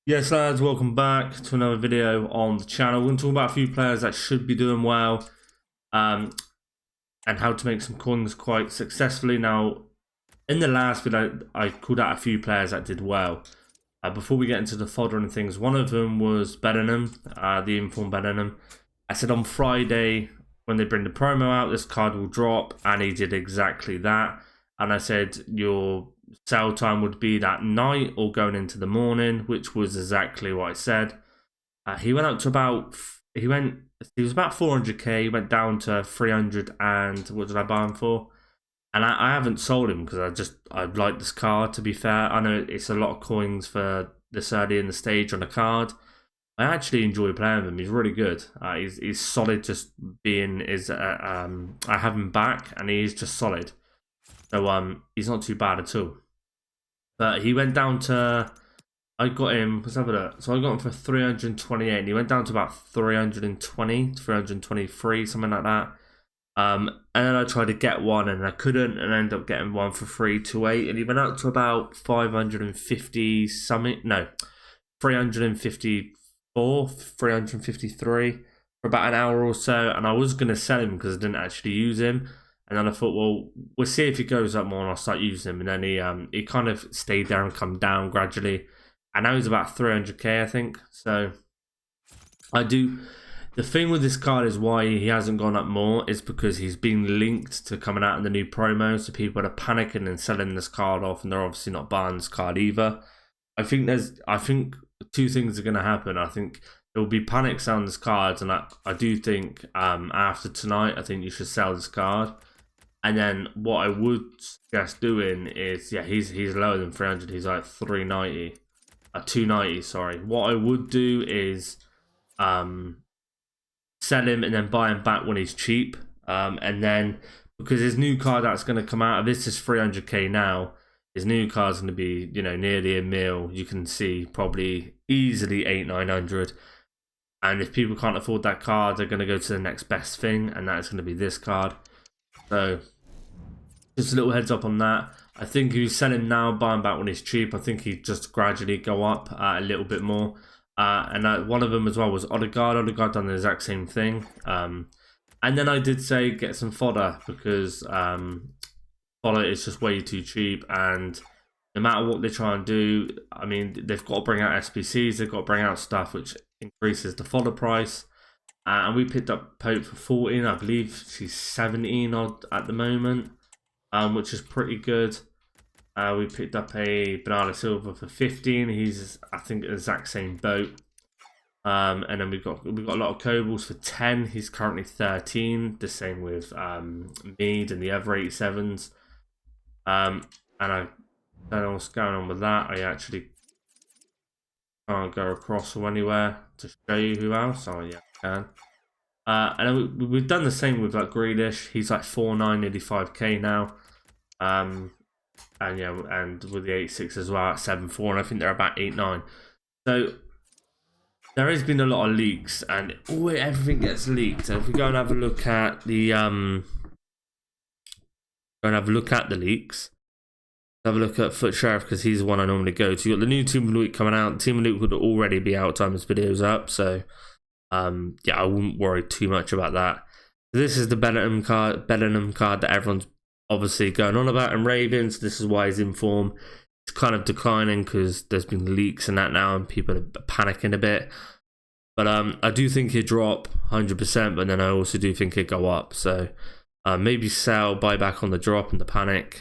Yes lads, welcome back to another video on the channel. We're going to talk about a few players that should be doing well and how to make some coins quite successfully. Now, in the last video, I called out a few players that did well. Before we get into the fodder and things, one of them was Bellingham, the informed Bellingham. I said on Friday, when they bring the promo out, this card will drop, and he did exactly that. And I said your sell time would be that night or going into the morning, which was exactly what I said. He went up to about, he was about 400k, he went down to 300, and what did I buy him for? And I haven't sold him because I like this card, to be fair. I know it's a lot of coins for this early in the stage on a card. I actually enjoy playing him. He's really good. He's solid just being I have him back and he's just solid. So he's not too bad at all. But he went down to, I got him, let's have a look. So I got him for 328 and he went down to about 320, 323, something like that. And then I tried to get one and I couldn't, and I ended up getting one for 328, and he went out to about 550 something, no, 354, 353 for about an hour or so. And I was going to sell him because I didn't actually use him. And then I thought, well, we'll see if he goes up more and I'll start using him. And then he kind of stayed there and come down gradually. And now he's about 300k, I think. So the thing with this card is why he hasn't gone up more is because he's been linked to coming out in the new promo. So people are panicking and selling this card off, and they're obviously not buying this card either. I think two things are going to happen. I think there will be panic selling this card, and I do think after tonight, I think you should sell this card. And then what I would suggest doing is, yeah, he's lower than 300. He's like 390, 290. Sorry. What I would do is sell him and then buy him back when he's cheap. And then because his new card that's going to come out, this is 300k now. His new card's going to be, nearly a mil. You can see probably easily 800-900. And if people can't afford that card, they're going to go to the next best thing, and that's going to be this card. So just a little heads up on that. I think if you sell him now, buy him back when he's cheap, I think he'd just gradually go up a little bit more. And one of them as well was Odegaard. Odegaard done the exact same thing. And then I did say get some fodder because fodder is just way too cheap. And no matter what they try and do, I mean, they've got to bring out SPCs. They've got to bring out stuff which increases the fodder price. And we picked up Pope for 14. I believe she's 17 odd at the moment, which is pretty good. We picked up a Bernardo Silva for 15. He's, I think, the exact same boat. And then we've got a lot of Kobles for 10. He's currently 13. The same with Mead and the other 87s. And I don't know what's going on with that. I actually can't go across or anywhere to show you who else. Oh yeah, I can. And then we've done the same with like Grealish. He's like 4.9, nearly 5k now. And yeah, and with the 86 as well at 7.4, and I think they're about 8.9. So there has been a lot of leaks, and everything gets leaked. So if we go and have a look at the leaks, have a look at Foot Sheriff because he's the one I normally go to. You got the new Team of the Week coming out. Team of the Week would already be out time this video's up, so yeah, I wouldn't worry too much about that. This is the Bellingham card that everyone's obviously going on about and raving. So this is why he's in form. It's kind of declining because there's been leaks and that now, and people are panicking a bit. But I do think he'd drop 100%, but then I also do think he'd go up. So maybe sell, buy back on the drop and the panic.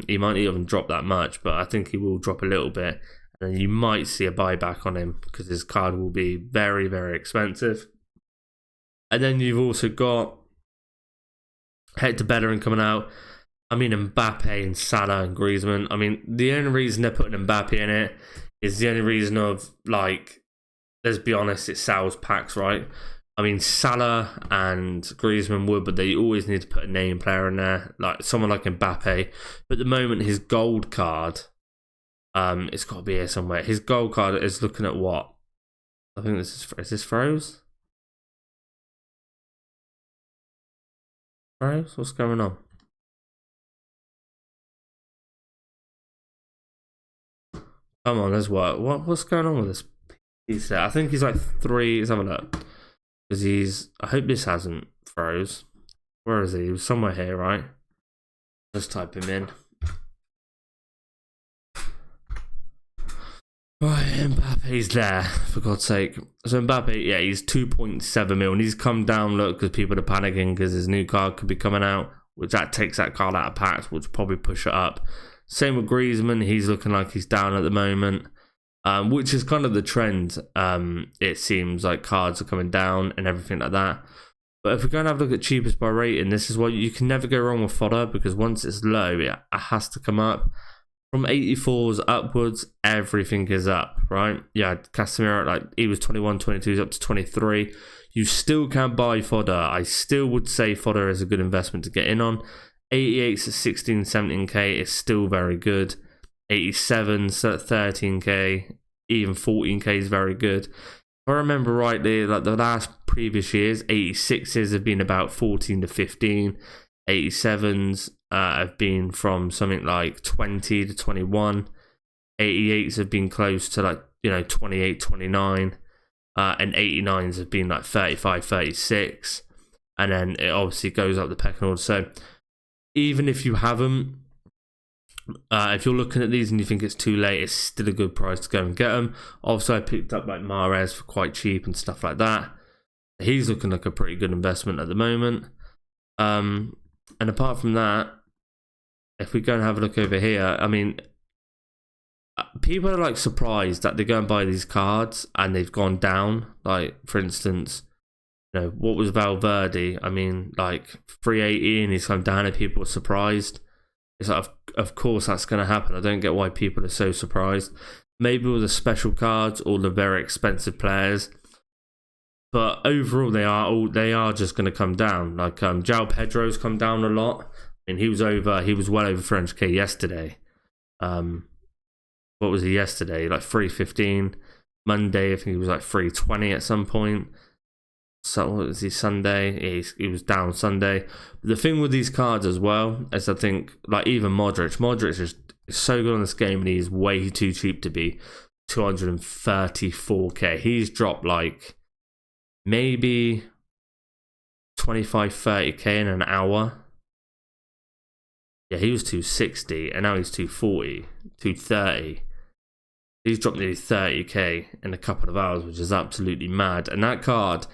He might not even drop that much, but I think he will drop a little bit. And then you might see a buyback on him because his card will be very, very expensive. And then you've also got Hector Bellerin coming out. I mean, Mbappe and Salah and Griezmann. I mean, the only reason they're putting Mbappe in it is the only reason of, like, let's be honest, it sells packs, right? I mean, Salah and Griezmann would, but they always need to put a name player in there, like someone like Mbappe. But at the moment, his gold card, it's got to be here somewhere. His gold card is looking at what? I think is this froze? Froze? What's going on? Come on, there's what's going on with this He's there. I think he's like 3. Let's have a look. Because he's. I hope this hasn't froze. Where is he? He was somewhere here, right? Let's type him in. Right, Mbappe's there, for God's sake. So Mbappe, yeah, he's 2.7 mil, and he's come down, look, because people are panicking because his new card could be coming out, which that takes that card out of packs, which probably push it up. Same with Griezmann, he's looking like he's down at the moment, which is kind of the trend. It seems like cards are coming down and everything like that. But if we're going to have a look at cheapest by rating, this is why you can never go wrong with fodder, because once it's low, it has to come up. From 84s upwards, everything is up, right? Yeah, Casemiro, like, he was 21, 22, he's up to 23. You still can buy fodder. I still would say fodder is a good investment to get in on. 88s at 16, 17k is still very good. 87s at 13k, even 14k is very good. If I remember rightly, like the last previous years, 86s have been about 14 to 15. 87s have been from something like 20 to 21. 88s have been close to like, 28, 29. And 89s have been like 35, 36. And then it obviously goes up the pecking order. So even if you haven't, if you're looking at these and you think it's too late, it's still a good price to go and get them. Also, I picked up like Mahrez for quite cheap and stuff like that. He's looking like a pretty good investment at the moment. And apart from that, if we go and have a look over here, I mean, people are like surprised that they go and buy these cards and they've gone down. Like, for instance, what was Valverde? I mean, like 380 and he's come down and people are surprised. It's like, of course that's going to happen. I don't get why people are so surprised. Maybe all the special cards, all the very expensive players. But overall, they are just going to come down. Like João Pedro's come down a lot. I mean, he was well over 300k yesterday. What was he yesterday? Like 315. Monday, I think he was like 320 at some point. So what was he? Sunday? He was down Sunday. But the thing with these cards as well is, I think, like even Modric is so good on this game, and he's way too cheap to be 234k. He's dropped like maybe 25, 30k in an hour. Yeah, he was 260 and now he's 240, 230. He's dropped nearly 30k in a couple of hours, which is absolutely mad. And that card,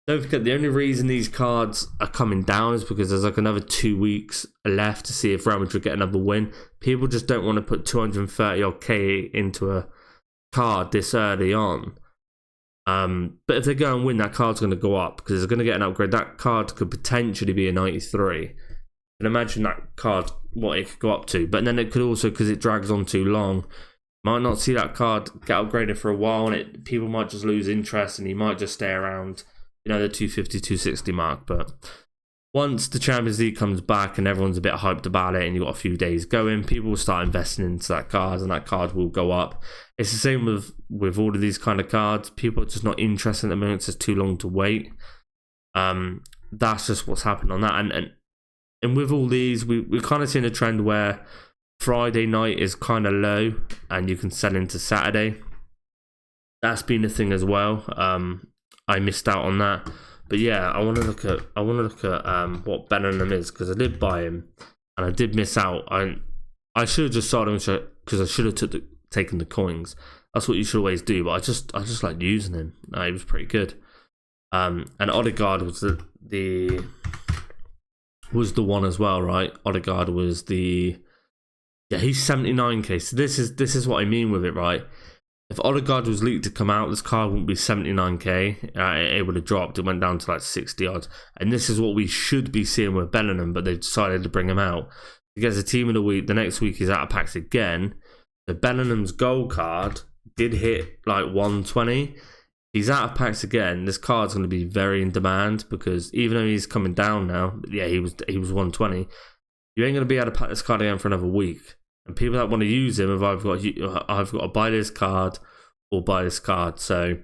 don't forget, the only reason these cards are coming down is because there's like another 2 weeks left to see if Real Madrid get another win. People just don't want to put 230 odd k into a card this early on. But if they go and win, that card's going to go up because it's going to get an upgrade. That card could potentially be a 93. And imagine that card, what it could go up to. But then it could also, because it drags on too long, might not see that card get upgraded for a while, and people might just lose interest, and he might just stay around, the 250, 260 mark. But once the Champions League comes back and everyone's a bit hyped about it and you've got a few days going, people will start investing into that card, and that card will go up. It's the same with all of these kind of cards. People are just not interested at the moment. It's just too long to wait. That's just what's happened on that. And with all these, we're kind of seeing a trend where Friday night is kind of low and you can sell into Saturday. That's been a thing as well. I missed out on that. But yeah, I want to look at what Bellingham is, because I did buy him and I did miss out. I should have just sold him because I should have taken the coins. That's what you should always do. But I just like using him. He was pretty good. And Odegaard was the one as well, right? Odegaard was he's 79k. So this is what I mean with it, right? If Odegaard was leaked to come out, this card wouldn't be 79k. It would have dropped. It went down to like 60 odds. And this is what we should be seeing with Bellingham, but they decided to bring him out. He gets a team of the week. The next week he's out of packs again. The Bellingham's gold card did hit like 120. He's out of packs again. This card's going to be very in demand, because even though he's coming down now, yeah, he was 120. You ain't going to be able to pack this card again for another week. And people that want to use him have either got to buy this card or buy this card. So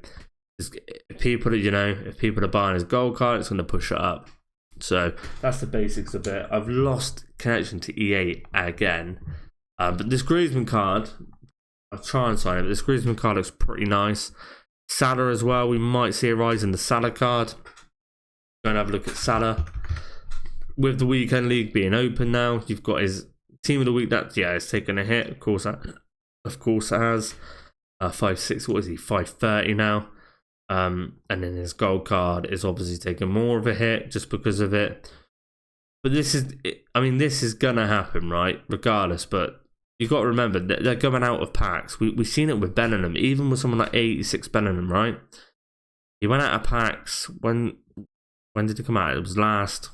if people are buying his gold card, it's going to push it up. So that's the basics of it. I've lost connection to EA again. But this Griezmann card, I'll try and sign it. But this Griezmann card looks pretty nice. Salah as well, we might see a rise in the Salah card. Go and have a look at Salah. With the weekend league being open now, you've got his team of the week that, yeah, it's taken a hit. Of course it has. 5'6", what is he? 5'30" now. And then his gold card is obviously taking more of a hit just because of it. But this is gonna happen, right? Regardless, but you've got to remember that they're going out of packs. We've seen it with Bellingham, even with someone like 86 Bellingham, right? He went out of packs when did it come out? It was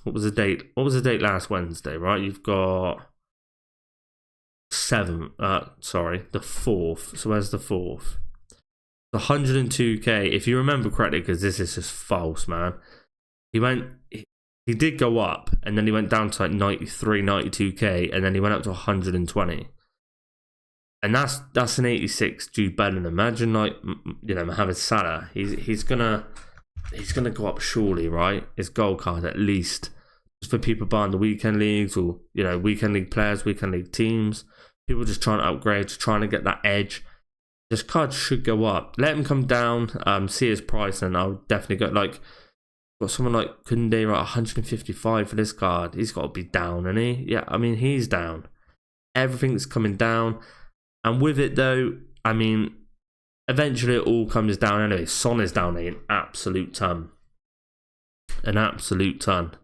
what was the date? What was the date last Wednesday, right? You've got the 4th. So where's the 4th? The 102k, if you remember correctly, because this is just false, man. He did go up, and then he went down to like 93, 92k, and then he went up to 120. And that's an 86 Jude Bellingham. Imagine, like, you know, Mohamed Salah. He's gonna go up surely, right? His gold card at least, just for people buying the weekend leagues, or, you know, weekend league players, weekend league teams. People just trying to upgrade, just trying to get that edge. This card should go up. Let him come down, see his price, and I'll definitely go. Like, got someone like Koundé, right, 155 for this card. He's got to be down, isn't he? Yeah, I mean, he's down. Everything's coming down. And with it, though, I mean, eventually it all comes down anyway. Son is down an absolute ton. An absolute ton.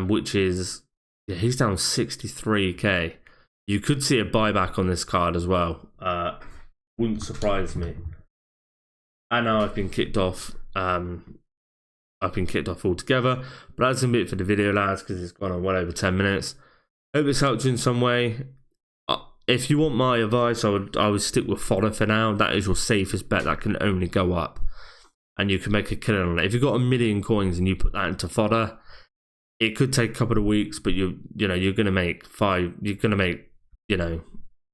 Which is, yeah, he's down 63k. You could see a buyback on this card as well. Wouldn't surprise me. I know I've been kicked off. Altogether. But that's a bit for the video, lads, because it's gone on well over 10 minutes. Hope it's helped you in some way. If you want my advice, I would stick with fodder for now. That is your safest bet. That can only go up, and you can make a killing on it. If you've got 1 million coins and you put that into fodder, it could take a couple of weeks, but you're gonna make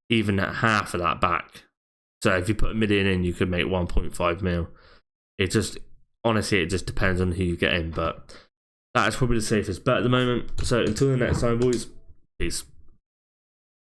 even half of that back. So if you put 1 million in, you could make 1.5 mil. It just depends on who you get in, but that is probably the safest bet at the moment. So until the next time, boys, peace.